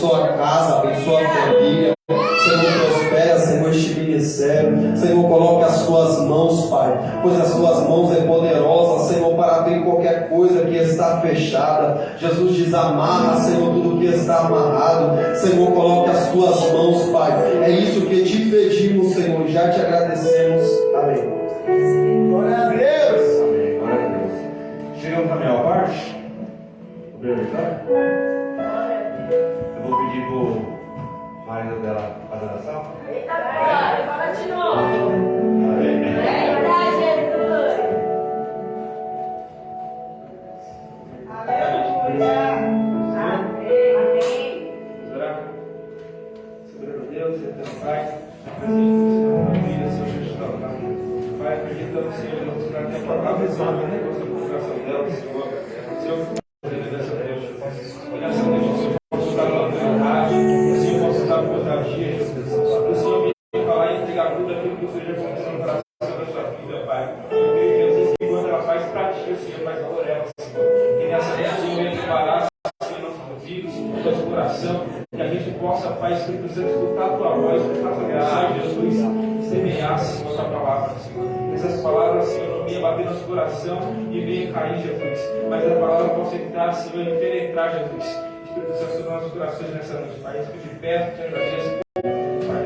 abençoa a casa, abençoa a família. Senhor, prospera, Senhor, este ministério. Senhor, coloque as suas mãos, Pai, pois as suas mãos é poderosa, Senhor, para abrir qualquer coisa que está fechada. Jesus desamarra, Senhor, tudo que está amarrado. Senhor, coloque as tuas mãos, Pai. É isso que te pedimos, Senhor, já te agradecemos. Amém. Glória a Deus. Amém. Glória a Deus. Chegamos à minha parte. Eu vou pedir para o marido dela fazer a oração. Eita, glória, fala de novo. Amém. Jesus. Aleluia. Amém. Vamos orar? Soberano Deus, eterno Pai, vida, Senhor Jesus, Pai, acreditamos, Senhor, Deus, para ter a palavra, Senhor, né, com o coração dela, Senhor. Senhor, nessa Deus, nessa noite, Senhor, posso estar lá na rádio, o Senhor posso estar por outra dia, Jesus. O Senhor me falar e entregar tudo aquilo que o Senhor já aconteceu no coração da sua vida, Pai. Eu creio, Jesus, que quando ela faz para ti, o Senhor faz valor ela, Senhor. Que nessa noite, o Senhor venha preparar, Senhor, nossos ouvidos, nosso coração, que a gente possa, Pai, Espírito Santo, escutar a tua voz, escutar a tua graça, Jesus, e semear, Senhor, a tua palavra, Senhor. Essas palavras, Senhor, não venham bater nosso coração e venham cair, Jesus, mas a palavra possa entrar, Senhor, e penetrar, Jesus. Espírito Santo, sobre nossos corações nessa noite, Pai. Espírito de perto, te agradeço, Pai.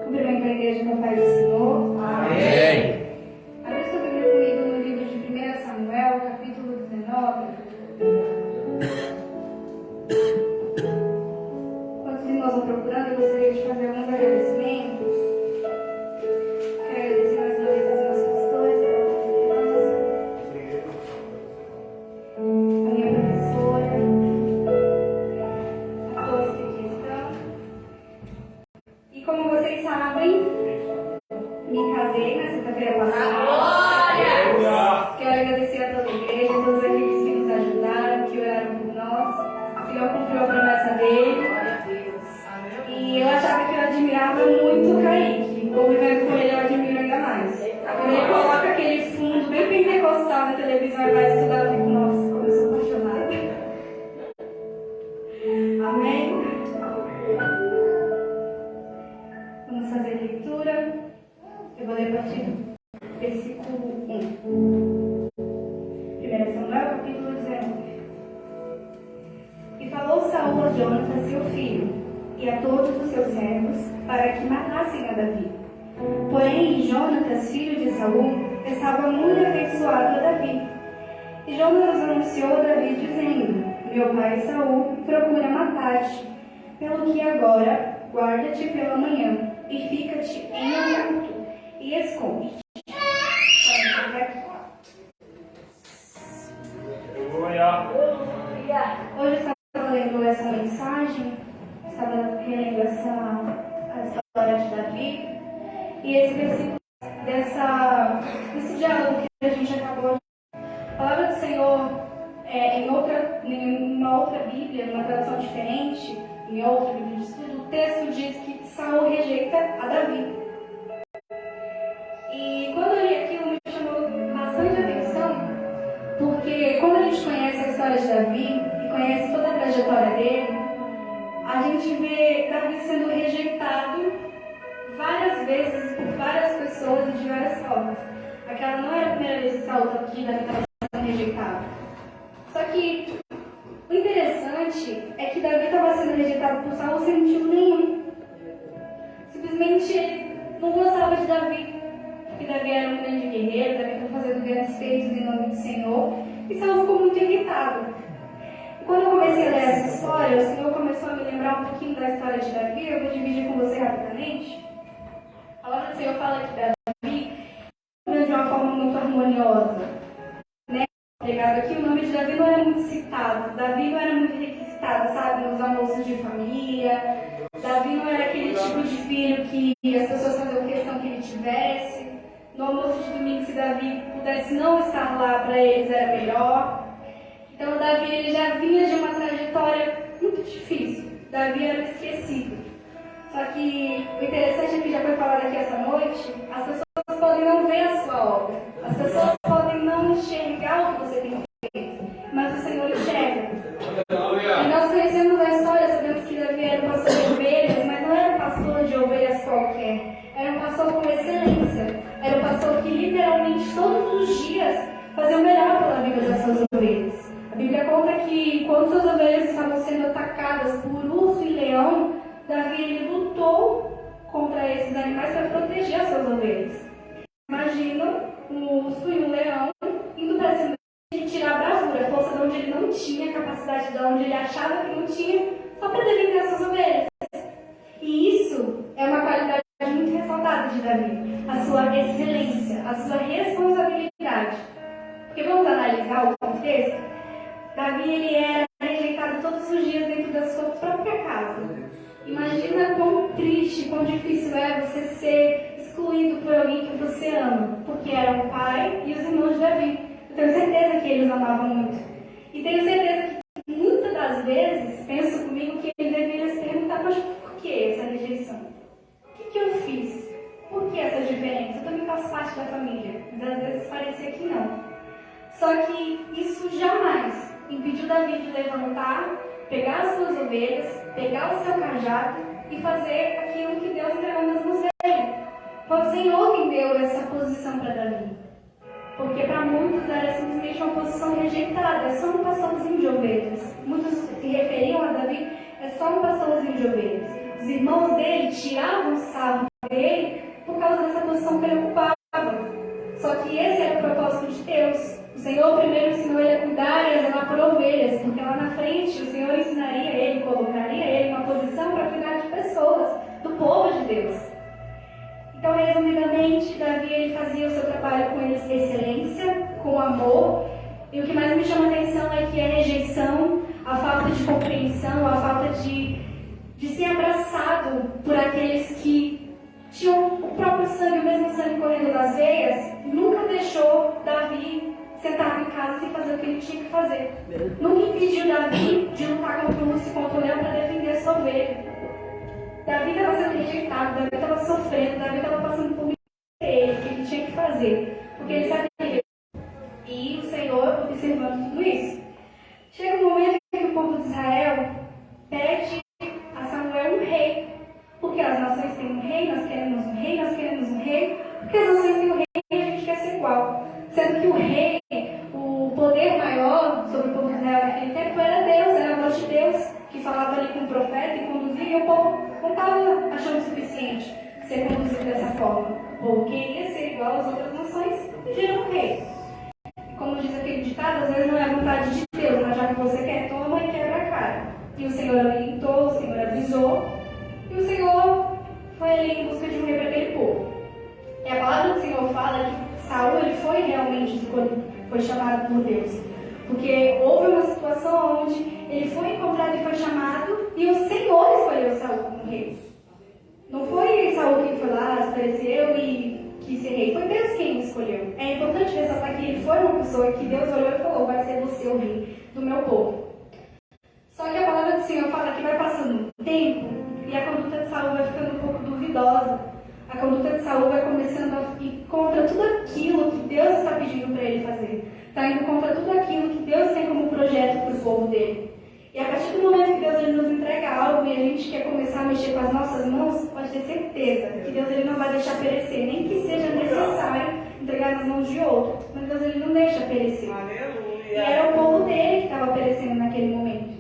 Cumprimento a igreja com a paz do Senhor. Amém. Abra sua Bíblia comigo no livro de 1 Samuel, capítulo 19. Enquanto os irmãos vão procurando, eu gostaria de fazer alguns agradecimentos. Quero agradecer mais uma vez aos meus pastores, a minha professora, a todos que aqui estão. E como vocês sabem, me casei na sexta-feira passada. Quero agradecer a toda a igreja, a todos aqueles que nos ajudaram, que oraram por nós. O Senhor cumpriu a promessa dele. E eu achava que eu admirava muito o Kaique. Convivendo com ele, eu admiro ainda mais. Quando ele coloca aquele fundo bem pentecostal na televisão e vai estudar, eu fico, nossa, como eu sou apaixonada. Amém? Vamos fazer a leitura. Eu vou ler a partir do versículo 1. 1 Samuel, capítulo 19. E falou Saul a Jonatas, seu filho, e a todos os seus servos, para que matassem a Davi. Porém, Jonatas, filho de Saul, estava muito afeiçoado a Davi. E Jonatas anunciou a Davi, dizendo: Meu pai Saul procura matar-te, pelo que agora guarda-te pela manhã, e fica-te em oculto, e esconde-te. Hoje eu estava lendo essa mensagem, estava relendo a história de Davi, e esse versículo desse diálogo que a gente acabou de... A palavra do Senhor, em uma outra Bíblia, numa tradução diferente, em outra Bíblia de estudo, o texto diz que Saul rejeita a Davi. E quando eu li aquilo, me chamou bastante atenção, porque quando a gente conhece a história de Davi e conhece toda a trajetória dele, a gente vê Davi sendo rejeitado várias vezes por várias pessoas e de várias formas. Aquela não era a primeira vez que Saul que Davi estava sendo rejeitado. Só que o interessante é que Davi estava sendo rejeitado por Saul sem motivo nenhum. Simplesmente ele não gostava de Davi. Que Davi era um grande guerreiro, Davi estava fazendo grandes feitos em nome do Senhor. E Saul ficou muito irritado. E quando eu comecei a ler essa história, o Senhor começou a me lembrar um pouquinho da história de Davi. Eu vou dividir com você rapidamente. A palavra do Senhor fala que Davi viveu de uma forma muito harmoniosa. Pregado aqui, o nome de Davi não era muito citado. Davi não era muito requisitado, sabe, nos almoços de família. Davi não era aquele tipo de filho que as pessoas faziam questão que ele tivesse. No almoço de domingo, se Davi pudesse não estar lá, para eles era melhor. Então, Davi ele já vinha de uma trajetória muito difícil. Davi era esquecido. Só que o interessante é que já foi falado aqui essa noite, as pessoas podem não ver a sua obra. As pessoas podem não enxergar o que você tem feito. Mas o Senhor ovelhas. A Bíblia conta que quando suas ovelhas estavam sendo atacadas por urso e leão, Davi ele lutou contra esses animais para proteger as suas ovelhas. Imagina um urso e um leão indo para cima de tirar a bravura, a força de onde ele não tinha, a capacidade de onde ele achava que não tinha, só para defender as suas ovelhas. E isso é uma qualidade muito ressaltada de Davi, a sua excelência, a sua responsabilidade. Porque vamos analisar o contexto. Davi ele era rejeitado todos os dias dentro da sua própria casa. Imagina quão triste, quão difícil é você ser excluído por alguém que você ama, porque era o pai e os irmãos de Davi. Eu tenho certeza que eles amavam muito. E tenho certeza que muitas das vezes, penso comigo, que ele deveria se perguntar, mas por que essa rejeição? O que eu fiz? Por que essa diferença? Eu também faço parte da família, mas às vezes parecia que não. Só que isso jamais impediu Davi de levantar, pegar as suas ovelhas, pegar o seu cajado e fazer aquilo que Deus entregou nas mãos dele. Foi o Senhor quem deu essa posição para Davi. Porque para muitos era simplesmente uma posição rejeitada, é só um pastorzinho de ovelhas. Muitos se referiam a Davi, é só um pastorzinho de ovelhas. Os irmãos dele tiravam o sarro dele por causa dessa posição que ele ocupava. Só que esse era o propósito de Deus. O Senhor primeiro ensinou ele a cuidar e a zelar por ovelhas, porque lá na frente o Senhor ensinaria ele, colocaria ele em uma posição para cuidar de pessoas, do povo de Deus. Então, resumidamente, Davi ele fazia o seu trabalho com excelência, com amor, e o que mais me chama a atenção é que a rejeição, a falta de compreensão, a falta de ser abraçado por aqueles que tinham o próprio sangue, o mesmo sangue correndo das veias, nunca deixou Davi sentado em casa sem fazer o que ele tinha que fazer. Nunca impediu Davi de lutar contra o urso e contra o leão para defender a sua ovelha. Davi estava sendo rejeitado, Davi estava sofrendo, Davi estava passando por ele, o que ele tinha que fazer, porque ele sabia. E o Senhor observando tudo isso. Chega um momento em que o povo de Israel pede a Samuel um rei. Porque as nações têm um rei, nós queremos um rei, nós queremos um rei. Porque as nações têm um rei e a gente quer ser igual. Sendo que o rei, o poder maior sobre o povo de Israel naquele tempo era Deus, era a voz de Deus, que falava ali com o profeta e conduzia, e o povo não estava achando suficiente ser conduzido dessa forma. O povo queria ser igual às outras nações e pediram um rei. Como diz aquele ditado, às vezes não é a vontade de Deus, mas já que você quer, toma e quebra a cara. E o Senhor orientou, o Senhor avisou, e o Senhor foi ali em busca de um rei para aquele povo. E a palavra do Senhor fala que Saul ele foi realmente escolhido, foi chamado por Deus. Porque houve uma situação onde ele foi encontrado e foi chamado, e o Senhor escolheu Saul como rei. Não foi Saul quem foi lá, apareceu e quis ser rei. Foi Deus quem o escolheu. É importante ressaltar que ele foi uma pessoa que Deus olhou e falou: vai ser você o rei do meu povo. Só que a palavra do Senhor fala que vai passando o tempo e a conduta de Saul vai ficando um pouco duvidosa. A conduta de Saul vai começando a ir contra tudo aquilo que Deus está pedindo para ele fazer. Está indo contra tudo aquilo que Deus tem como projeto para o povo dele. E a partir do momento que Deus ele nos entrega algo e a gente quer começar a mexer com as nossas mãos, pode ter certeza que Deus ele não vai deixar perecer, nem que seja necessário entregar nas mãos de outro. Mas Deus ele não deixa perecer. E era o povo dele que estava perecendo naquele momento.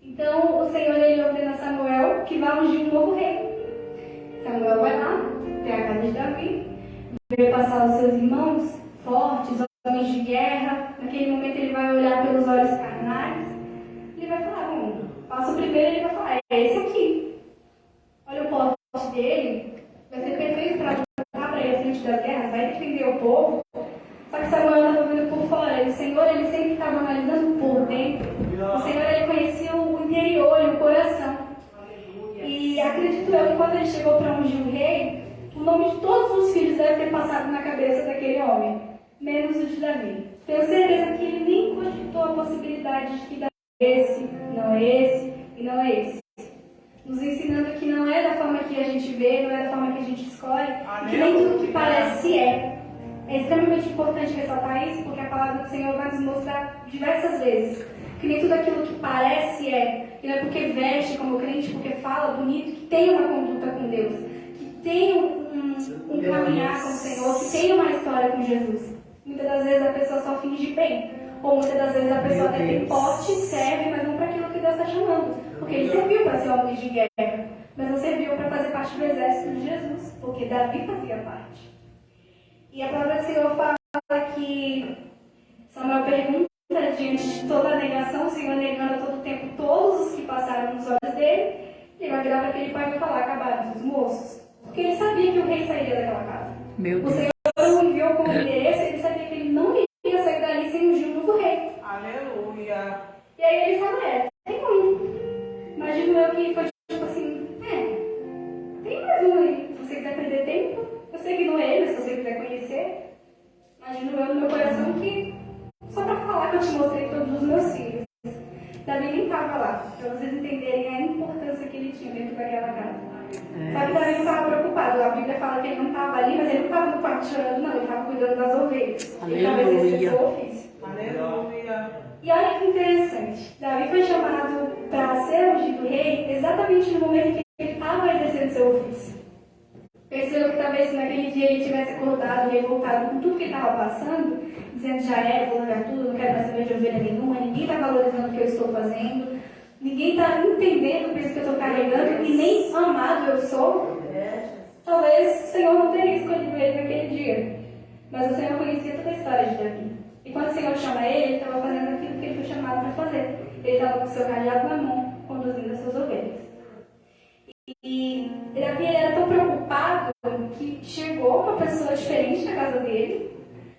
Então o Senhor ele ordena a Samuel que vá ungir um novo rei. Samuel vai lá, tem a casa de Davi, vê passar os seus irmãos fortes, homens de guerra. Naquele momento ele vai olhar pelos olhos carnais. Ele vai falar, passa o primeiro, ele vai falar, é esse aqui. Olha o porte dele, vai ser perfeito para lutar para ir à frente das guerras, vai defender o povo. Só que Samuel estava vendo por fora, e o Senhor ele sempre estava analisando por dentro. O Senhor ele conhecia o interior e o coração. E acredito eu que quando ele chegou para ungir o rei, o nome de todos os filhos deve ter passado na cabeça daquele homem, menos o de Davi. Tenho certeza que ele nem cogitou a possibilidade de que Davi esse, não é esse e não é esse. Nos ensinando que não é da forma que a gente vê, não é da forma que a gente escolhe, que nem tudo que parece é. É extremamente importante ressaltar isso, porque a palavra do Senhor vai nos mostrar diversas vezes que nem tudo aquilo que parece é. Que não é porque veste como crente, porque fala bonito, que tem uma conduta com Deus, que tem um caminhar com o Senhor, que tem uma história com Jesus. Muitas das vezes a pessoa só finge bem. Ou muitas das vezes a pessoa até tem porte, serve, mas não para aquilo que Deus está chamando. Porque ele serviu para ser homem de guerra, mas não serviu para fazer parte do exército de Jesus, porque Davi fazia parte. E a palavra do Senhor fala que Samuel pergunta, diante de toda a negação, o Senhor negando a todo tempo todos os que passaram nos olhos dele, ele vai virar para aquele pai e vai falar: acabaram os moços. Porque ele sabia que o rei sairia daquela casa. O Senhor não enviou como endereço, ele sabia que ele não iria sair dali sem ungir o novo rei. Aleluia. E aí ele fala: tem um. Imagino eu que foi tipo assim: tem mais um aí. Se você quiser perder tempo, eu sei que não é ele, se você quiser conhecer. Imagino eu no meu coração que só para falar que eu te mostrei todos os meus filhos. Davi nem estava lá, para vocês entenderem a importância que ele tinha dentro daquela casa. Só que Davi não estava preocupado. A Bíblia fala que ele não estava ali, mas ele não estava no quarto chorando, não. Ele estava cuidando das ovelhas. Ele estava exercendo o ofício. Aleluia. E olha que interessante. Davi foi chamado para ser ungido rei exatamente no momento que ele estava exercendo seu ofício. Percebeu que talvez naquele dia ele tivesse acordado, revoltado com tudo que ele estava passando, dizendo: já vou largar tudo, não quero mais saber de ovelha nenhuma, ninguém está valorizando o que eu estou fazendo, ninguém está entendendo o peso que eu estou carregando e nem amado eu sou. Talvez o Senhor não teria escolhido ele naquele dia, mas o Senhor conhecia toda a história de Davi. E quando o Senhor chama ele estava fazendo aquilo que ele foi chamado para fazer. Ele estava com o seu cajado na mão, conduzindo as suas ovelhas. E Davi era tão preocupado que chegou uma pessoa diferente na casa dele.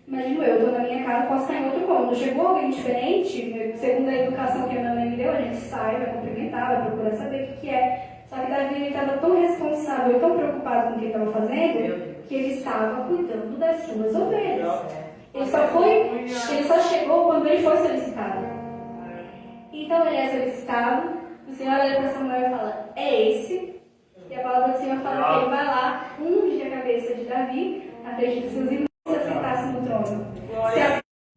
Imagino eu, estou na minha casa, posso estar em outro cômodo. Chegou alguém diferente, segundo a educação que a minha mãe me deu, a gente sai, vai cumprimentar, vai procurar saber o que é. Só que Davi estava tão responsável e tão preocupado com o que ele estava fazendo, que ele estava cuidando das suas ovelhas. Ele só chegou quando ele foi solicitado. Então ele é solicitado, o Senhor olha para Samuel e fala: é esse. E a palavra do Senhor fala que ele vai lá, unge a cabeça de Davi, à frente dos seus irmãos, e se assentasse no trono.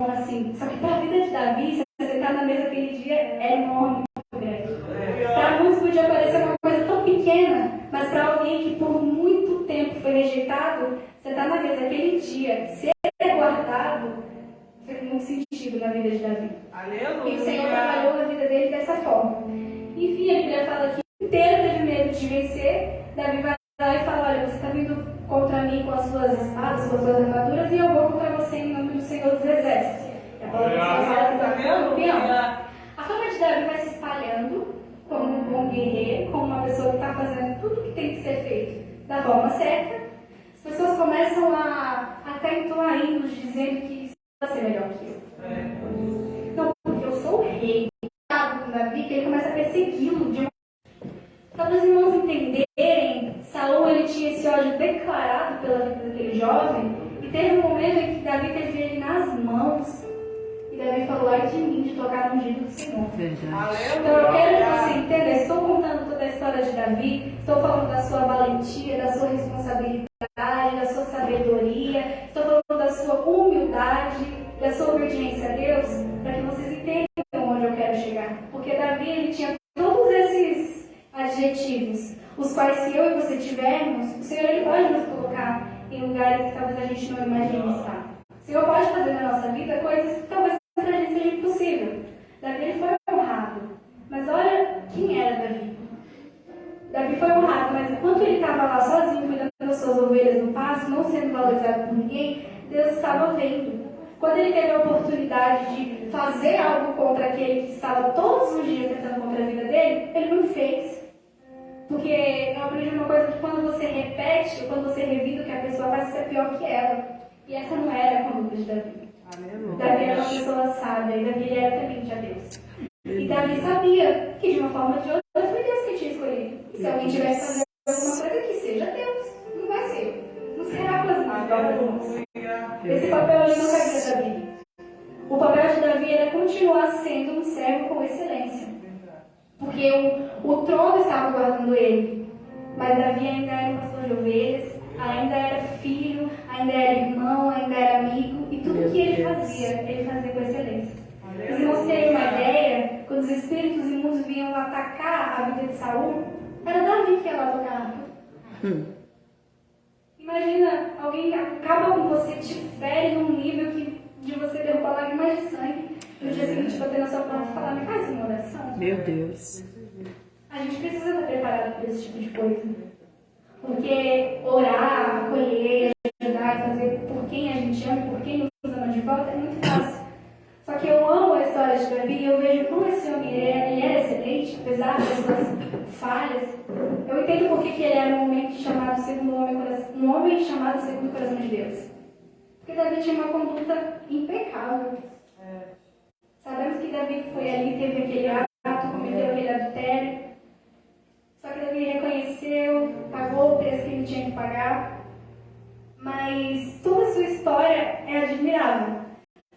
Assim. Só que para a vida de Davi, se assentar na mesa aquele dia é enorme, muito grande. Para muitos podia parecer uma coisa tão pequena, mas para alguém que por muito tempo foi rejeitado, sentar na mesa aquele dia, ser guardado, fez muito sentido na vida de Davi. Aleluia. E o Senhor trabalhou na vida dele dessa forma. Enfim, a Bíblia fala que inteiro teve medo de vencer. Davi vai lá e fala: olha, você está vindo contra mim com as suas espadas, com as suas armaduras, e eu vou contra você em nome do Senhor dos Exércitos. E a palavra do Senhor fala que Davi é um campeão. A fama de Davi vai se espalhando como um bom guerreiro, como uma pessoa que está fazendo tudo o que tem que ser feito da forma certa. As pessoas começam a até entoar hinos dizendo que isso vai ser melhor que eu. Não, porque eu sou o rei. Com Davi, que ele começa a persegui-lo de uma... Só para os irmãos entenderem, Saul ele tinha esse ódio declarado pela vida daquele jovem, e teve um momento em que Davi teve ele nas mãos, e Davi falou: ai de mim de tocar no ungido do Senhor. Então eu quero que você entenda, estou contando toda a história de Davi, estou falando da sua valentia, da sua responsabilidade, da sua sabedoria, estou falando da sua humildade, da sua obediência a Deus, para que vocês entendam onde eu quero chegar. Porque Davi ele tinha todos esses adjetivos, os quais, se eu e você tivermos, o Senhor ele pode nos colocar em lugares que talvez a gente não imagine estar. O Senhor pode fazer na nossa vida coisas que talvez para a gente seja impossível. Davi ele foi honrado, mas olha quem era Davi. Davi foi honrado, mas enquanto ele estava lá sozinho, cuidando das suas ovelhas no pasto, não sendo valorizado por ninguém, Deus estava vendo. Quando ele teve a oportunidade de fazer algo contra aquele que estava todos os dias tentando contra a vida dele, ele não fez. Porque eu aprendi uma coisa que quando você repete, ou quando você revida o que a pessoa faz, você é pior que ela. E essa não era a conduta de Davi. Davi era uma pessoa sábia, e Davi era temente a Deus. E Davi sabia que de uma forma ou de outra foi Deus que tinha escolhido. E se alguém tivesse fazendo alguma coisa, que seja Deus. Não vai ser. Não será com as minhas próprias mãos. Esse papel ali não cabia a Davi. O papel de Davi era continuar sendo um servo com excelência. Porque o trono estava guardando ele. Mas Davi ainda era um pastor de ovelhas, ainda era filho, ainda era irmão, ainda era amigo. E tudo que ele fazia com excelência. Os irmãos terem uma ideia, quando os espíritos imundos vinham atacar a vida de Saul, era Davi que ia lá tocar a harpa. Imagina, alguém acaba com você, te fere num nível que de você derrubar lágrimas de sangue. no dia seguinte bater na sua porta e falar, me faz uma oração. Meu Deus. A gente precisa estar preparado para esse tipo de coisa. Porque orar, acolher, ajudar, fazer por quem a gente ama, por quem nos ama de volta é muito fácil. Só que eu amo a história de Davi e eu vejo como esse homem ele era excelente, apesar das suas falhas. Eu entendo por que ele era um homem chamado segundo um homem chamado segundo o coração de Deus. Porque Davi tinha uma conduta impecável. Sabemos que Davi foi ali, teve aquele ato, cometeu aquele adultério. Só que Davi reconheceu, pagou o preço que ele tinha que pagar. Mas toda a sua história é admirável.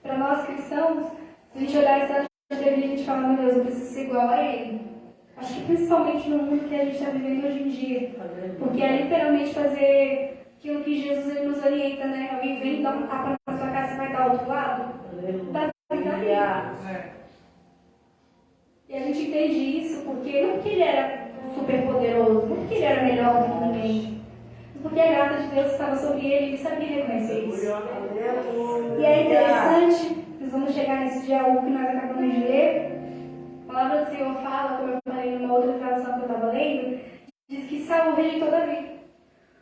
Para nós cristãos, se a gente olhar a história de Davi, a gente fala, meu Deus, eu preciso ser igual a ele. Acho que principalmente no mundo que a gente está vivendo hoje em dia. Porque é literalmente fazer aquilo que Jesus ele nos orienta, né? Alguém vem dar um tapa na sua cara, você vai dar ao outro lado? Davi tá ali. E a gente entende isso porque não porque ele era super poderoso, não porque ele era melhor do que ninguém, mas porque a graça de Deus estava sobre ele e ele sabia reconhecer isso. E é interessante, nós vamos chegar nesse dia 1 que nós acabamos de ler. A palavra do Senhor fala, como eu falei numa outra tradução que eu estava lendo, diz que Saul rejeitou Davi.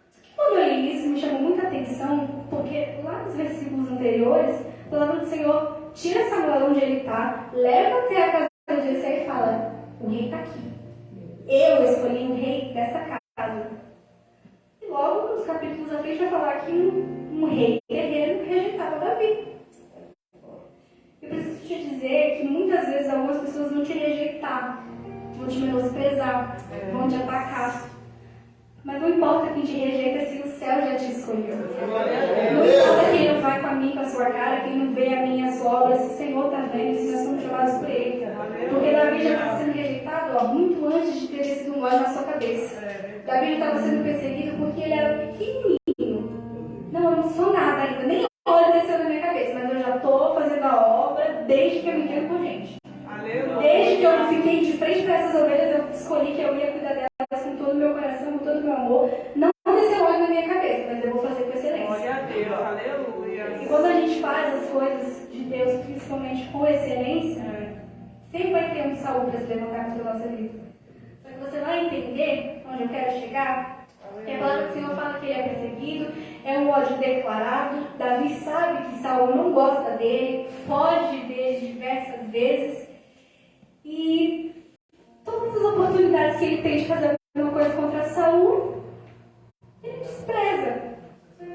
Só que quando eu li isso, me chamou muita atenção, porque lá nos versículos anteriores, a palavra do Senhor tira Samuel onde ele está, leva até a casa de Jessé e fala, o rei está aqui. Eu escolhi o rei dessa casa. E logo nos capítulos à frente vai falar que um rei guerreiro rejeitava Davi. Eu preciso te dizer que muitas vezes algumas pessoas vão te rejeitar, vão te menosprezar, vão te atacar. Mas não importa quem te rejeita se o céu já te escolheu. Não importa quem não vai com a mim, com a sua cara, quem não vê a minhas obras, se o Senhor está vendo, se nós somos chamados por Ele. Porque Davi já estava sendo rejeitado muito antes de ter sido um ódio na sua cabeça. Davi já estava sendo perseguido porque ele era pequenininho. Não, eu não sou nada ainda, nem óleo desceu na minha cabeça, mas eu já estou fazendo a obra desde que eu me entendo por gente. Desde que eu fiquei de frente para essas ovelhas, eu escolhi que eu ia cuidar delas com todo o meu coração, com todo o meu amor. Não desceu óleo na minha cabeça, mas eu vou fazer com excelência. Glória a Deus, aleluia. E quando a gente faz as coisas de Deus, principalmente com excelência, sempre vai ter um Saul para se levantar contra a nossa vida. Só que você vai entender onde eu quero chegar, que a palavra do Senhor fala que ele é perseguido, é um ódio declarado. Davi sabe que Saul não gosta dele, foge dele diversas vezes. E todas as oportunidades que ele tem de fazer alguma coisa contra Saul, ele despreza.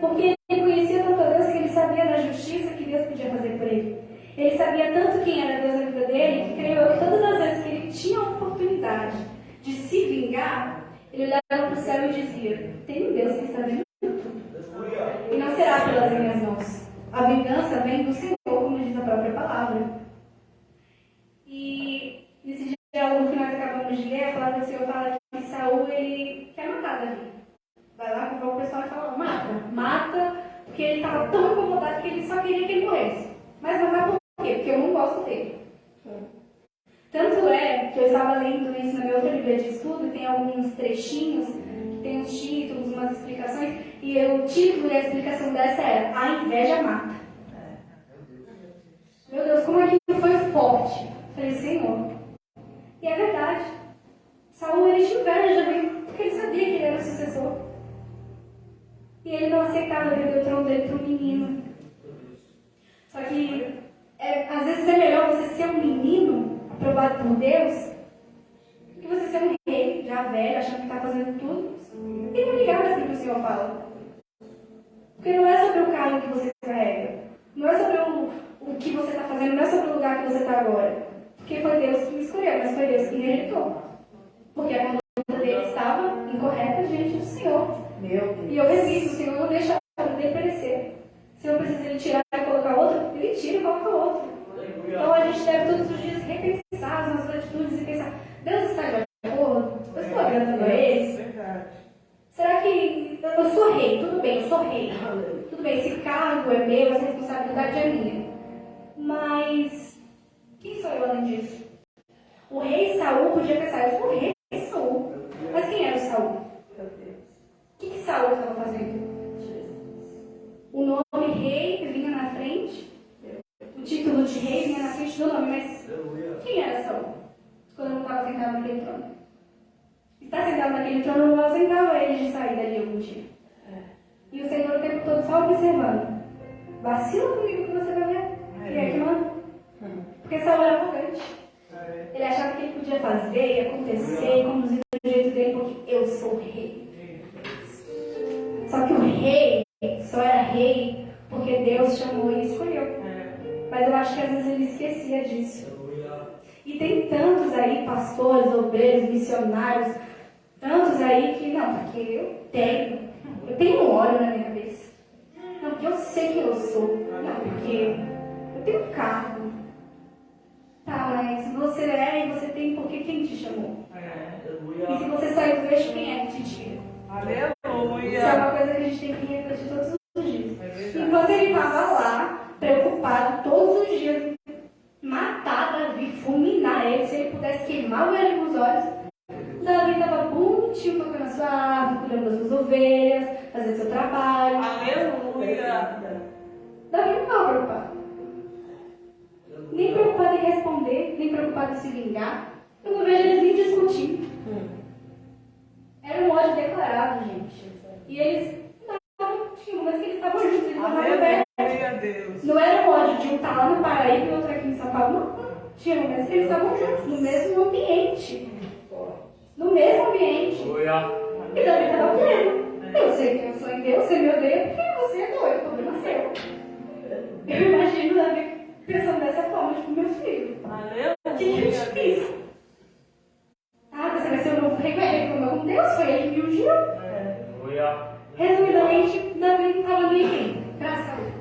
Porque ele conhecia tanto a Deus que ele sabia da justiça que Deus podia fazer por ele. Ele sabia tanto quem era Deus na vida dele, que creio eu que todas as vezes que ele tinha a oportunidade de se vingar, ele olhava para o céu e dizia, tem um Deus que está vendo tudo. E não será pelas minhas mãos. A vingança vem do Senhor, como diz a própria palavra. E nesse diálogo que nós acabamos de ler, a palavra do Senhor fala que Saul ele quer matar Davi. Vai lá, convoca o pessoal e fala, mata, porque ele estava tão incomodado que ele só queria que ele morresse. Mas matar por quê? Porque eu não gosto dele. Tanto é que eu estava lendo isso na minha outra Bíblia de estudo, e tem alguns trechinhos, que tem uns títulos, umas explicações, e o título e a explicação dessa era A Inveja Mata. Meu Deus, como aquilo foi forte. Falei, Senhor. E é verdade. Saul ele tinha inveja de Davi, porque ele sabia que ele era o sucessor. E ele não aceitava perder o trono dele para um menino. Só que, às vezes é melhor você ser um menino aprovado por Deus do que você ser um rei, já velho, achando que está fazendo tudo, e não ligar mais para o que o Senhor fala. Porque não é sobre o cargo que você carrega, não é sobre o que você está fazendo, não é sobre o lugar que você está agora. Porque foi Deus que me escolheu, mas foi Deus que me rejeitou. Porque a conduta dele estava incorreta diante do Senhor. E eu resisto, o Senhor não deixa a vida dele perecer. Se eu preciso ele tirar e colocar outro, ele tira e coloca outro. Então a gente deve todos os dias repensar as nossas atitudes e pensar, Deus está de acordo? Eu estou agradando a Ele? Será que eu sou rei? Tudo bem, eu sou rei. Tudo bem, esse cargo é meu, essa responsabilidade é minha. Mas quem sou eu além disso? O rei Saul podia pensar, eu sou o rei Saul. Mas quem era o Saul? O que Saul estava fazendo? O nome rei vinha na frente, o título de rei vinha na frente do nome coração quando eu não estava sentado naquele trono. Estar sentado naquele trono não ausentava ele de sair dali algum dia. E o Senhor o tempo todo só observando. Vacila comigo que você vai ver. E é que manda. Porque Saul era arrogante. Ele achava que ele podia fazer e acontecer e conduzir do jeito dele porque eu sou o rei. Só que o rei só era rei porque Deus chamou e escolheu. Mas eu acho que às vezes ele esquecia disso. E tem tantos aí, pastores, obreiros, missionários, tantos aí que, não, porque eu tenho óleo na minha cabeça. Não, porque eu sei quem eu sou. Não, porque eu tenho um cargo. Tá, mas você é e você tem porque quem te chamou? E se você sair do eixo, quem é que te tira? Isso é uma coisa que a gente tem que refletir todos os dias. Enquanto ele estava lá, preocupado todos os dias, matar Davi, fulminar ele, se ele pudesse queimar o olho nos olhos, Davi estava bonitinho tocando a sua árvore, cuidando das suas ovelhas, fazendo seu trabalho. Davi não estava preocupado. Nem preocupado em responder, nem preocupado em se vingar. Eu não vejo eles nem discutir. Era um ódio declarado, gente. E eles tinham, mas que eles estavam juntos, eles estavam perto. Não era um ódio de um estar lá no Paraíba e outro aqui em São Paulo. Não. Tinha, mas que eles estavam juntos, no mesmo ambiente. No mesmo ambiente. E Davi estava pleno. Eu sei que eu sou em Deus, você me odeia porque você é doido, problema seu. Eu imagino Davi pensando dessa forma, tipo, meu filho. O que eu te fiz? Ah, você vai ser o novo rei, vai reclamar com Deus, foi ele que me ungiu. Resumidamente, Davi não estava nem aí, graças a Deus.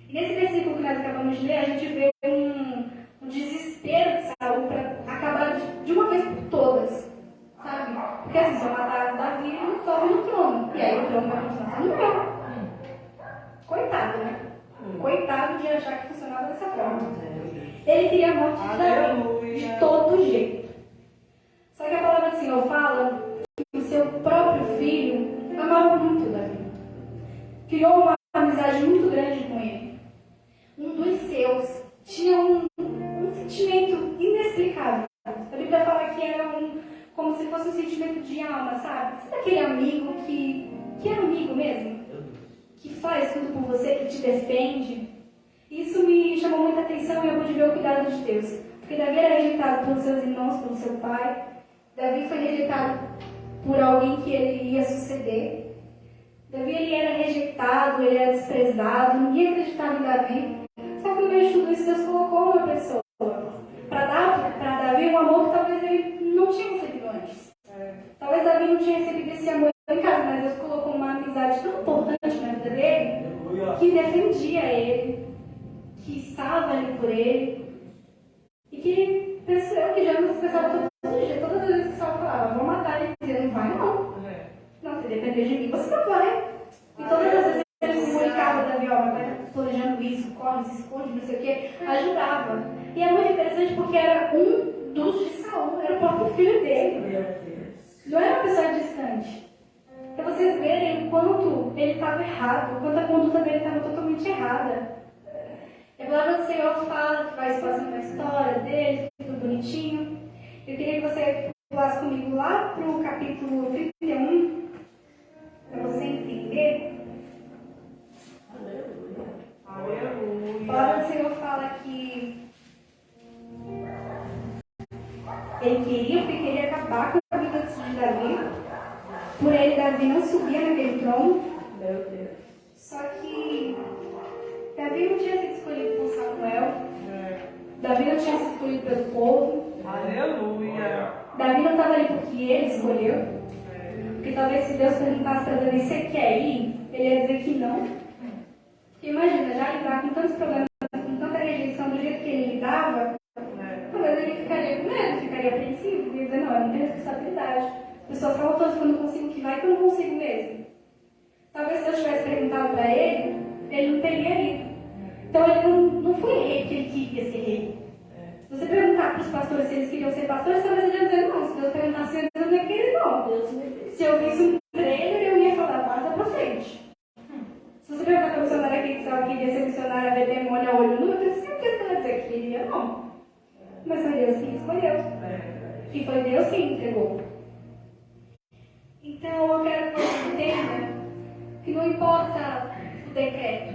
E nesse versículo que nós acabamos de ler, a gente vê um desespero de Saul para acabar de uma vez por todas, sabe? Porque assim, se eu matar Davi, ele não sobe no trono. E aí o trono vai continuar sendo meu. Coitado, né? Coitado de achar que funcionava dessa forma. Ele queria a morte de Davi, de todo jeito. Só que a palavra do Senhor fala que o seu próprio filho amava muito Davi. Criou uma amizade muito grande com ele. Um dos seus tinha um sentimento inexplicável. A Bíblia fala que era como se fosse um sentimento de alma, sabe? Sabe aquele amigo que é amigo mesmo? Que faz tudo por você, que te defende. Isso me chamou muita atenção e eu pude ver o cuidado de Deus. Porque Davi era rejeitado pelos seus irmãos, pelo seu pai. Davi foi rejeitado por alguém que ele ia suceder. Davi ele era rejeitado, ele era desprezado, ninguém acreditava em Davi. Só que no meio de tudo isso, Deus colocou uma pessoa para dar para Davi um amor que talvez ele não tinha recebido antes. Talvez Davi não tinha recebido esse amor em casa, mas Deus colocou uma amizade tão importante na vida dele que defendia ele, que estava ali por ele e que pensou que já nos pensava todos os dias, todas as vezes que Saul falava, vou matar ele, dizia, não vai não. Não, se depender de mim, você não vai. E todas as vezes ele comunicava Davi, ó, vai planejando isso, corre, se esconde, não sei o que, ajudava. E é muito interessante porque era um dos de Saul, era o próprio filho dele. Não era uma pessoa distante. Para vocês verem o quanto ele estava errado, o quanto a conduta dele estava totalmente errada. E a palavra do Senhor fala que vai se passando a história dele, tudo bonitinho. Eu queria que você pulasse comigo lá para o capítulo 31, para você entender. A palavra do Senhor fala que ele queria acabar com a vida de Davi. Por ele, Davi não subia naquele trono. Meu Deus. Só que Davi não tinha sido escolhido por Samuel. Davi não tinha sido escolhido pelo povo. Aleluia. Davi não estava ali porque ele escolheu. Porque talvez se Deus perguntasse para Davi, você quer ir? Ele ia dizer que não. Porque imagina, já lidar com tantos problemas, com tanta rejeição do jeito que ele lidava, talvez ele ficaria com medo, ficaria apreensivo, ia dizer, não, eu não tenho responsabilidade. As pessoas falam todas quando eu consigo que vai, que eu não consigo mesmo. Talvez se Deus tivesse perguntado para ele, ele não teria ido. Então ele não foi rei porque ele queria ser rei. Se você perguntar para os pastores se eles queriam ser pastores, talvez eles iam dizer, não, se Deus perguntasse antes, eu não ia querer, não. Se eu visse um trailer, eu ia falar, passa para frente. Se você perguntar para a missionária aqui que ela queria ser missionária, ver demônio a olho nu, eu tenho certeza que ela ia dizer que queria, não. Mas se E foi Deus quem entregou. Então eu quero que você entenda que não importa o decreto.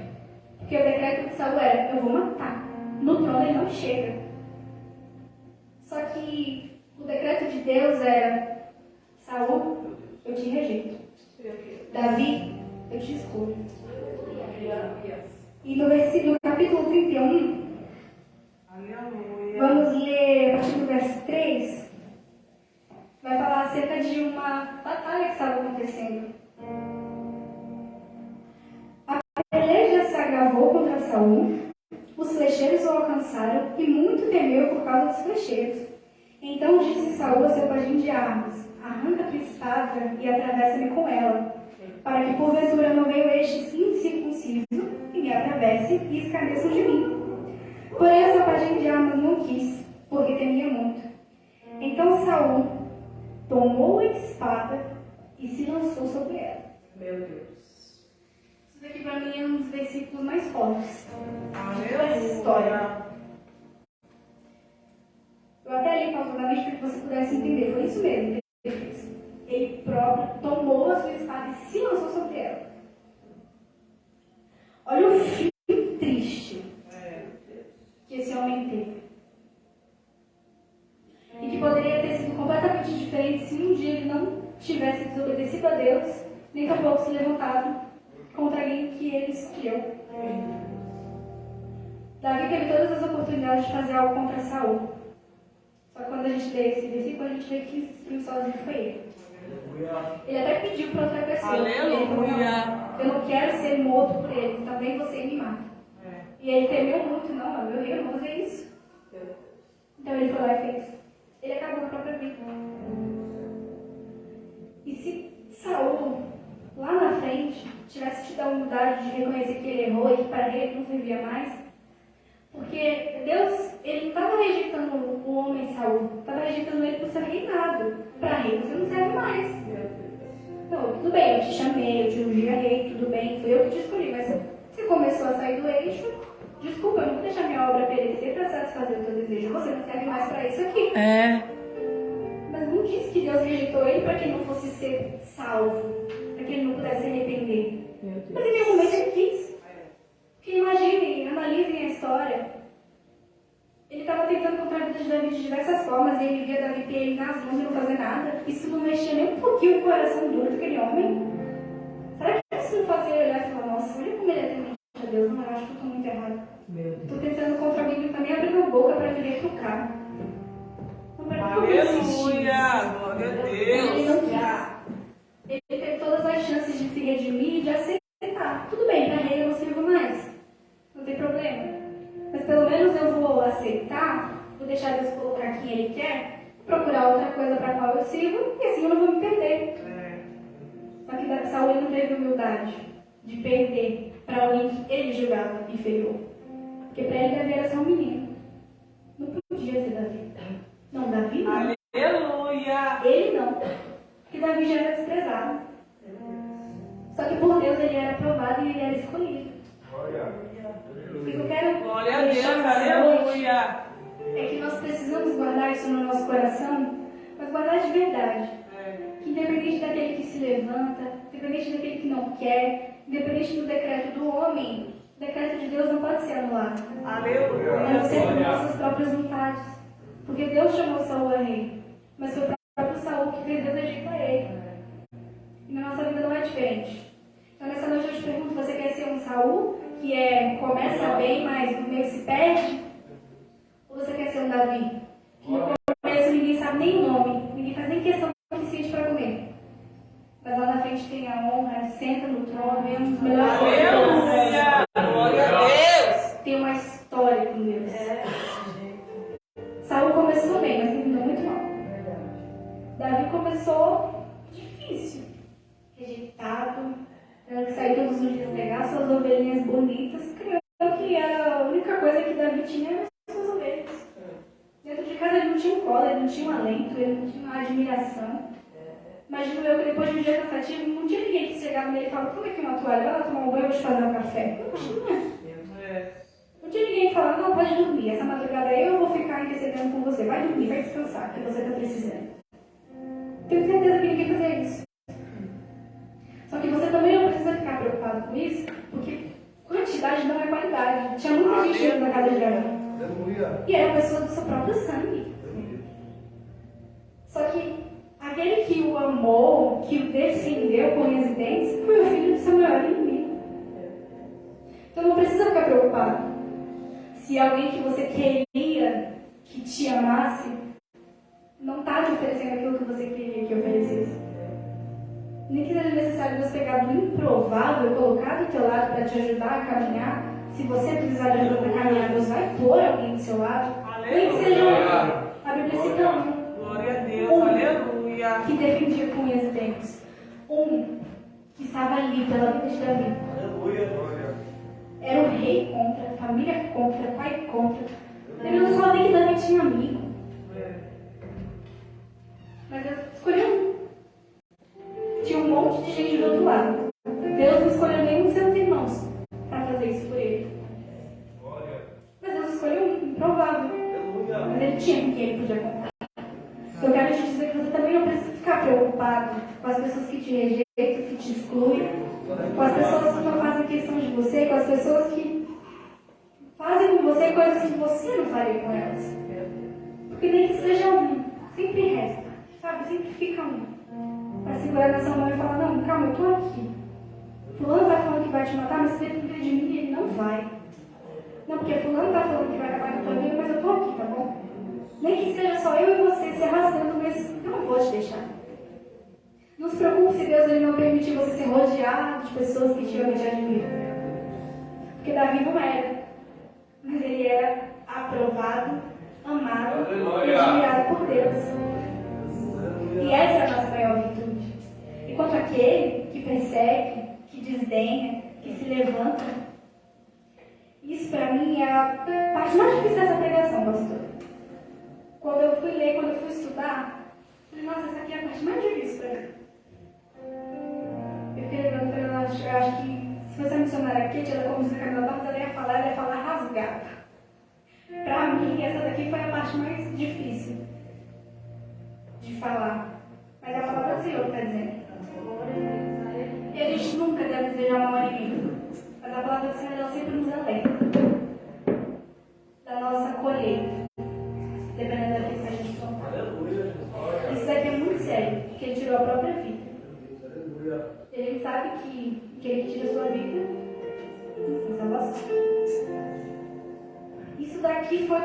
Porque o decreto de Saul era, eu vou matar. No trono ele não chega. Só que o decreto de Deus era, Saul, eu te rejeito. Davi, eu te escolho. E no capítulo 31, vamos ler a partir do verso 3, vai falar acerca de uma batalha que estava acontecendo. A peleja se agravou contra Saul, os flecheiros o alcançaram e muito temeu por causa dos flecheiros. Então disse Saul ao seu pajem de armas, arranca tua espada e atravessa-me com ela, para que porventura não venha este incircunciso e me atravesse e escarneçam de mim. Porém o seu pajem de armas não quis, porque temia muito. Então Saul tomou a espada e se lançou sobre ela. Meu Deus. Isso daqui para mim é um dos versículos mais fortes dessa história. Eu até li pausadamente para que você pudesse entender. Foi isso mesmo que ele fez. Ele próprio tomou a sua espada e se lançou sobre ela. Olha o fim triste que esse homem teve. E que poderia ter sido completamente diferente se um dia ele não tivesse desobedecido a Deus, nem tampouco se levantado contra alguém que ele escolheu. Davi teve todas as oportunidades de fazer algo contra Saul. Só que quando a gente lê esse versículo, a gente vê que destruiu sozinho foi ele. Ele até pediu para outra pessoa. Ele falou, não, eu não quero ser morto por ele, também você me mata. E ele temeu muito, não, meu rei, eu não vou fazer isso. Então ele foi lá e fez. Ele acabou com a própria vida. E se Saul, lá na frente, tivesse tido a humildade de reconhecer que ele errou e que para ele não servia mais, porque Deus, ele não estava rejeitando o homem Saul, estava rejeitando ele por ser reinado. Para rei você não serve mais. Não, tudo bem, eu te chamei, eu te ungi a rei, tudo bem, fui eu que te escolhi, mas você começou a sair do eixo. Desculpa, eu não vou deixar minha obra perecer para satisfazer o teu desejo. Você não serve mais para isso aqui. Mas não disse que Deus rejeitou ele para que ele não fosse ser salvo, para que ele não pudesse se arrepender. Mas em nenhum momento ele quis. Porque imaginem, analisem a história. Ele estava tentando contra a vida de Davi de diversas formas e ele via Davi ter ele nas mãos e não fazer nada. Isso não mexia nem um pouquinho o coração duro daquele homem. Será que isso não fazia ele olhar e falar, nossa, olha como ele é temente a Deus, não, eu acho que eu estou muito errado. Estou tentando contra alguém que também abriu a boca para vir pro carro. Aleluia! Glória a Ele não Deus! quis. Ele teve todas as chances de se redimir e de aceitar. Tudo bem, para rei eu não sirvo mais. Não tem problema. Mas pelo menos eu vou aceitar, vou deixar Deus colocar quem Ele quer, procurar outra coisa para a qual eu sirvo, e assim eu não vou me perder. Só que Saul não teve humildade de perder para alguém que ele julgava inferior. Porque para ele Davi era só um menino. Não podia ser Davi. Não, Davi não. Aleluia! Ele não. Porque Davi já era desprezado. Só que por Deus ele era aprovado e ele era escolhido. O que eu quero Glória a Deus! deixar nessa noite Aleluia! é que nós precisamos guardar isso no nosso coração, mas guardar de verdade. Que independente daquele que se levanta, independente daquele que não quer, independente do decreto do homem, o decreto de Deus não pode ser anulado. A não ser por nossas próprias vontades. Porque Deus chamou Saul a rei, mas foi o próprio Saul que fez Deus rejeitar ele. E na nossa vida não é diferente. Então nessa noite eu te pergunto, você quer ser um Saul que começa bem, mas no meio se perde? Ou você quer ser um Davi? Que no começo ninguém sabe nem o nome, ninguém faz nem questão suficiente para comer. Mas lá na frente tem a honra, senta no trono, é um dos melhores. Aleluia! Glória a Deus! Tem uma história com Deus. Saul começou bem, mas terminou muito mal. Davi começou difícil, rejeitado, tendo que sair todos os dias pegar suas ovelhinhas bonitas, criando que era a única coisa que Davi tinha era suas ovelhas. Dentro de casa ele não tinha um colo, ele não tinha um alento, ele não tinha uma admiração. Imagino eu que depois de um dia cansativo, não tinha ninguém que chegava nele e falava, toma aqui uma toalha, vai lá tomar um banho, eu vou te fazer um café. Não tinha. Não tinha ninguém que falava, não, pode dormir, essa madrugada aí eu vou ficar intercedendo com você, vai dormir, vai descansar. sabe que você está precisando. Tenho certeza que ninguém fazia isso. Só que você também não precisa ficar preocupado com isso, porque quantidade não é qualidade. Tinha muita gente indo na casa de Davi. E era pessoa do seu próprio sangue. Só que aquele que o amou, que o defendeu com unhas e dentes, foi o filho do seu maior inimigo. Então não precisa ficar preocupado. Se alguém que você queria que te amasse, não está te oferecendo aquilo que você queria que oferecesse. Nem que seja necessário Deus pegar do improvável e colocar do teu lado para te ajudar a caminhar. Se você precisar de ajuda para caminhar, Deus vai pôr alguém do seu lado. Nem que seja a Bíblia cita Glória a Deus, aleluia. que defendia com unhas e dentes. Que estava ali pela vida de Davi. Era o rei contra, a família contra, o pai contra. Ele não falou nem que Davi tinha amigo. Mas eu escolhi um. Tinha um monte de gente do outro lado. Deus não escolheu nem os seus irmãos para fazer isso por ele. Mas Deus escolheu um improvável. Mas ele tinha com quem ele podia contar. Eu quero te dizer que você também não precisa ficar preocupado com as pessoas que te rejeitam, que te excluem, com as pessoas que não fazem questão de você, com as pessoas que fazem com você coisas que você não faria com elas. Porque nem que seja um, sempre resta, sabe? Sempre fica um. Para segurar na sua mão e falar, não, calma, eu tô aqui. Fulano vai falando que vai te matar, mas se ele depender de mim, ele não vai. Não, porque fulano tá falando que vai acabar com a tua vida, mas eu tô aqui, tá bom? Nem que seja só eu e você se arrastando, mas eu não vou te deixar. Não se preocupe se Deus ele não permitir você ser rodeado de pessoas que te amam e te admiram. Porque Davi não era. Mas ele era aprovado, amado e admirado por Deus. E essa é a nossa maior virtude. Enquanto aquele que persegue, que desdenha, que se levanta, isso para mim é a parte mais difícil dessa pregação, pastor. Quando eu fui ler, quando eu fui estudar, eu falei, nossa, essa aqui é a parte mais difícil para mim. Eu fiquei lembrando, eu acho que se você mencionar aqui, ela como diz a Camila Barros, ela ia falar rasgada. Para mim, essa daqui foi a parte mais difícil de falar. Mas a palavra do Senhor está dizendo. E a gente nunca deve desejar mal a ninguém. Mas a palavra do Senhor ela sempre nos alerta da nossa colheita, dependendo daquilo que a gente tomar. Isso daqui é muito sério, porque ele tirou a própria vida. Ele sabe que ele tira a sua vida em salvação. Isso daqui foi,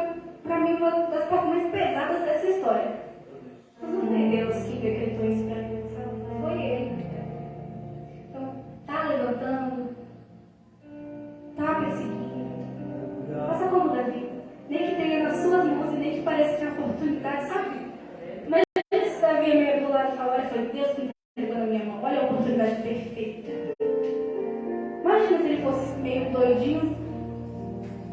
para mim, uma das partes mais pesadas dessa história. Mas não foi Deus que decretou isso para mim, foi Ele. Então, tá levantando, tá perseguindo. Faça como Davi. Nem que tenha nas suas mãos e nem que pareça que é uma oportunidade, sabe? Mas se Davi meio do lado e falar, olha, foi Deus que me entregou na minha mão. Olha a oportunidade perfeita. Imagina se ele fosse meio doidinho.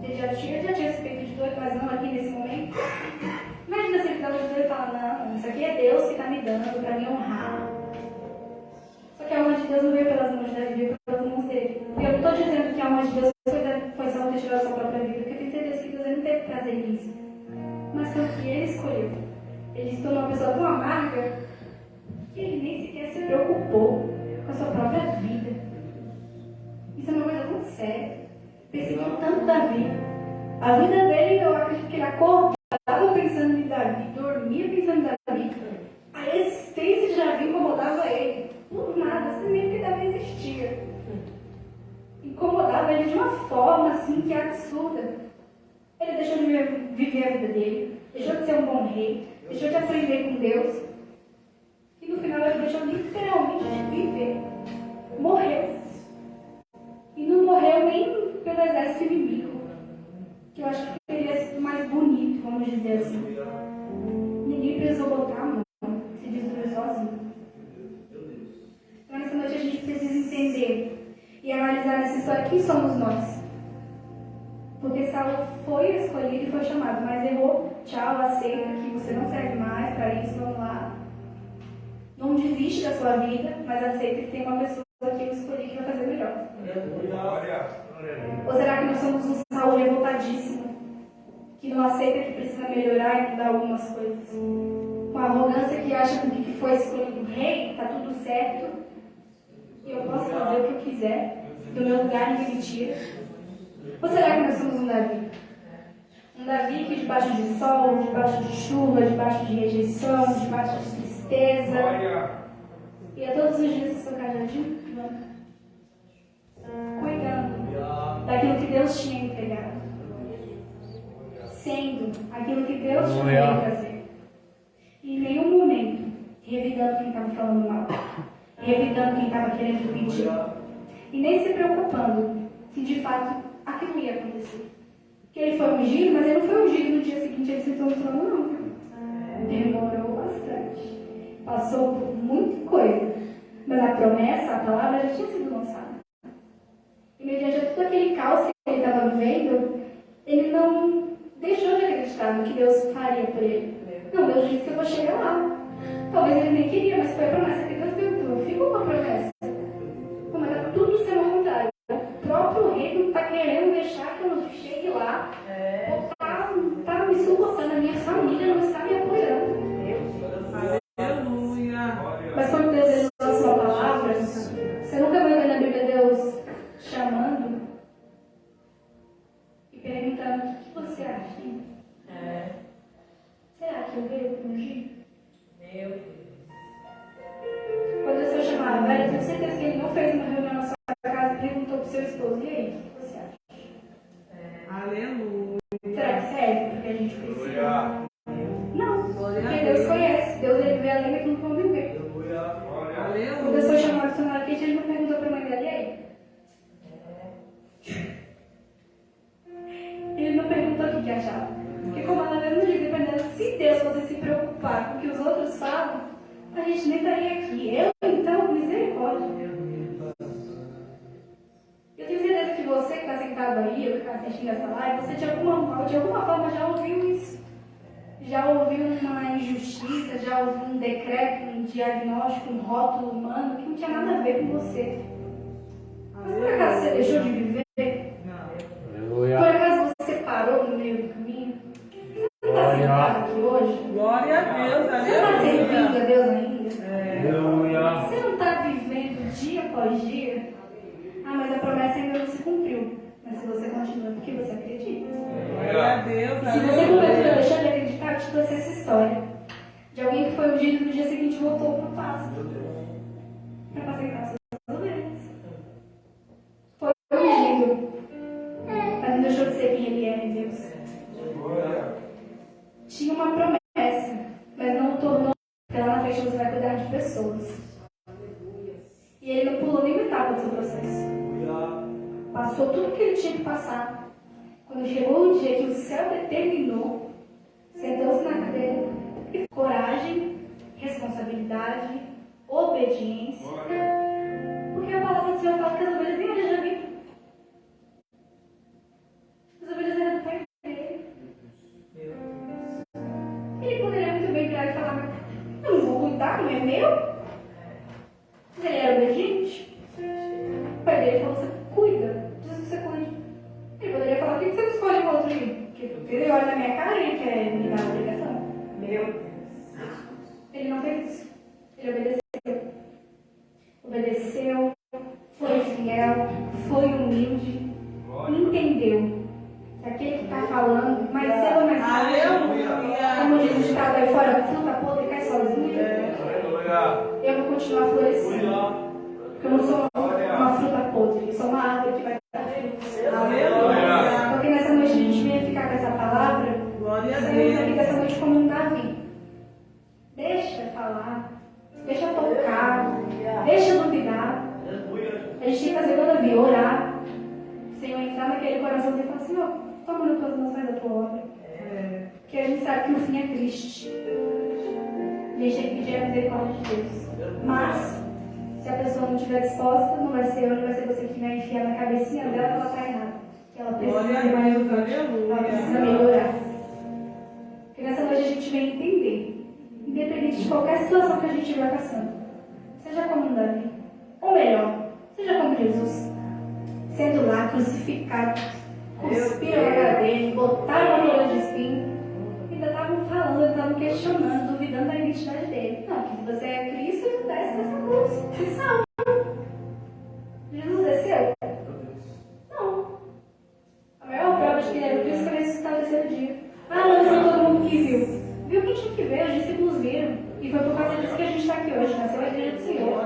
Ele já tinha esse peito de doido, mas não aqui nesse momento. Imagina se ele estava de doido e falar, não, isso aqui é Deus que está me dando para me honrar. Só que a honra de Deus não veio pelas mãos de Davi, veio pelas mãos dele. Eu não estou dizendo que a honra de Deus foi só ter tirado a sua própria vida, porque eu tenho certeza que Deus não teve prazer nisso. Mas foi o que ele escolheu. Ele se tornou uma pessoa tão amarga que ele nem sequer se preocupou com a sua própria vida. Isso é uma coisa muito séria. Perseguiu tanto Davi. A vida dele, eu acredito que ele acordava pensando em Davi, dormia pensando em Davi. A existência de Davi incomodava ele. Por nada, simplesmente porque Davi existia. Incomodava ele de uma forma assim que é absurda. Ele deixou de viver a vida dele, deixou de ser um bom rei, deixou de aprender com Deus. E no final ele deixou literalmente de viver. Morreu. E não morreu nem pelo exército inimigo, que eu acho que teria sido mais bonito, vamos dizer assim. Ninguém precisou botar a mão, se destruiu sozinho. Então nessa noite a gente precisa entender e analisar nessa história quem somos nós. Porque Saulo foi escolhido e foi chamado, mas errou, tchau, aceita que você não serve mais para isso, vamos lá. Não desiste da sua vida, mas aceita que tem uma pessoa que eu escolhi que vai fazer melhor. Ou será que nós somos um Saulo revoltadíssimo? que não aceita que precisa melhorar e mudar algumas coisas. Com arrogância que acha que o que foi escolhido rei, está tudo certo, e eu posso fazer o que eu quiser, do meu lugar ninguém me tira. Ou será que nós somos um Davi? Um Davi que debaixo de sol, debaixo de chuva, debaixo de rejeição, debaixo de tristeza, e a todos os dias com seu cajadinho, cuidando daquilo que Deus tinha entregado, sendo aquilo que Deus chamou ele para ser. E em nenhum momento revidando quem estava falando mal, revidando quem estava querendo pedir, e nem se preocupando se de fato aquilo ia acontecer. Que ele foi ungido, mas ele não foi ungido no dia seguinte, ele sentou no trono, não, viu? Demorou bastante. Passou por muita coisa. Mas a promessa, a palavra já tinha sido lançada. E mediante todo aquele caos que ele estava vivendo, ele não deixou de acreditar no que Deus faria por ele. Não, Deus disse que eu vou chegar lá. Talvez ele nem queria, mas foi a promessa que Deus deu. Ficou com a promessa. Mas está tudo sendo ao contrário. O próprio rei não está querendo deixar que eu chegue lá. Está me suportando, a minha família não está me apoiando. Aleluia. Mas quando Deus lança uma palavra, você nunca vai ver na Bíblia Deus chamando e perguntando: o que você acha? Será que eu veio para ungir? Meu Deus. Quando o Senhor chamava, velho, eu tenho certeza que ele não fez uma reunião na sua casa e perguntou para o seu esposo: e aí, o que você acha? Aleluia. Será que serve porque a gente precisa? Não, Glória a porque Deus. Deus conhece. Deus ele vê além daquilo que vão viver. Quando o Senhor chamou a funcionária quente, ele não perguntou para a mãe dele: e aí? Ele não perguntou o que achava. Porque como ela mesmo diz, dependendo, se Deus fosse se preocupar com o que os outros falam, a gente nem estaria aqui. Eu, então, misericórdia. Eu tenho certeza que você que está sentado aí, ou que está assistindo essa live, você de alguma forma já ouviu isso. Já ouviu uma injustiça, já ouviu um decreto, um diagnóstico, um rótulo humano que não tinha nada a ver com você. Mas por acaso você deixou de viver? Por acaso você parou no meio do caminho? Você está sentado aqui hoje? Glória a Deus. Você não está servindo Aleluia. a Deus ainda? Você não está vivendo dia após dia? Ah, mas a promessa ainda não se cumpriu. Mas se você continua, porque você acredita. Glória a Deus. Se você não vai deixar de acreditar, eu te trouxe essa história de alguém que foi ungido e no dia seguinte voltou para o pasto para apacentar suas ovelhas. Foi ungido, mas não deixou de ser quem ele era em Deus. Tinha uma promessa, mas não o tornou, porque lá na frente você vai cuidar de pessoas. E ele não pulou nenhuma etapa do seu processo. Passou tudo que ele tinha que passar. Quando chegou o dia que o céu determinou, sentou-se na cadeira, coragem, responsabilidade, obediência. Porque a palavra do Senhor fala que as ovelhas nem olham já vi. As ovelhas eram do pai dele. Ele poderia muito bem virar e falar: eu não vou cuidar, não é meu. Mas ele era obediente. O pai dele falou: você cuida, precisa que você cuide. Ele poderia falar: por que você não escolhe o outro aí? Porque ele olha na minha cara e ele quer me dar uma obrigação. Ele não fez isso. Ele obedeceu. Obedeceu, foi fiel, foi humilde, entendeu que aquele que está falando, mais cedo ou mais tarde, Aleluia. como diz o ditado aí fora, fruta podre cai sozinha. Eu vou continuar florescendo. Porque eu não sou uma fruta podre, eu sou uma árvore que vai dar frutos. Aleluia. Porque nessa noite a gente vem ficar com essa palavra. Glória a Saímos aqui Deus. dessa noite como um Davi. Deixa falar, deixa tocar, deixa duvidar. A gente tem que fazer igual Davi, orar. Senhor, entrar naquele coração e falar: Senhor, toma nas tuas mãos, faz a tua obra. Porque a gente sabe que o fim é triste. A gente tem que pedir a misericórdia de Deus. Mas, se a pessoa não estiver disposta, não vai ser eu, não vai ser você que vai enfiar na cabecinha dela que ela está errada. Que ela precisa Glória a ser mais Deus. humilde. Ela precisa Aleluia. melhorar. Porque nessa noite a gente vem entender, independente de qualquer situação que a gente estiver passando, seja como um Davi, ou melhor, seja como Jesus, sendo lá crucificado, cuspiram na cara dele, botaram uma coroa de espinho, ainda estavam falando, estavam questionando, duvidando da identidade dele. Não, que se você é Cristo, desce dessa cruz, se salva. Jesus desceu? Não. A maior prova de que ele era Cristo foi ressuscitado no terceiro dia. Ah, não, isso todo mundo que viu. Viu quem tinha que ver, os discípulos viram. E foi por causa disso que a gente está aqui hoje, nasceu a igreja do Senhor.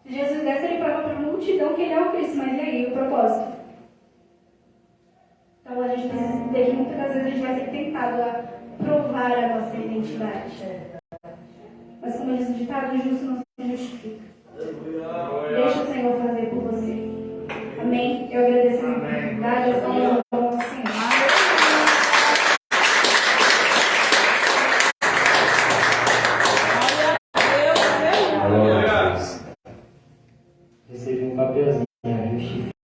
Jesus desce, ele prova para a multidão que ele é o Cristo, mas e aí, o propósito? Então a gente precisa entender que muitas das vezes a gente vai ser tentado a provar a nossa identidade. Mas como diz o ditado, o justo não se justifica.